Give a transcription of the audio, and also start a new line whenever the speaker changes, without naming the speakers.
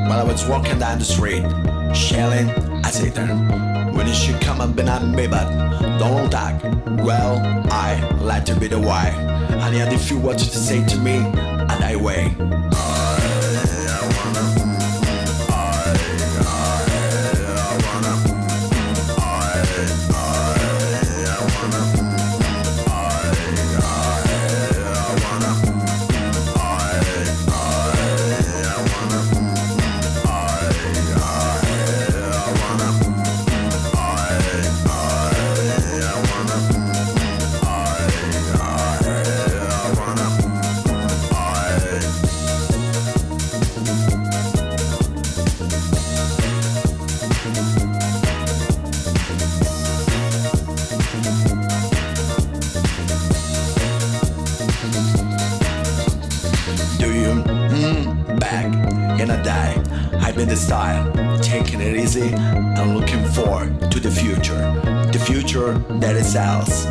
while I was walking down the street, shelling, I say then, when you should come up behind me, but don't talk. Well, I like to be the why. And had a few words to say to me, and I wait. Back and I die. I've been the style, taking it easy and looking forward to the future. The future that is else.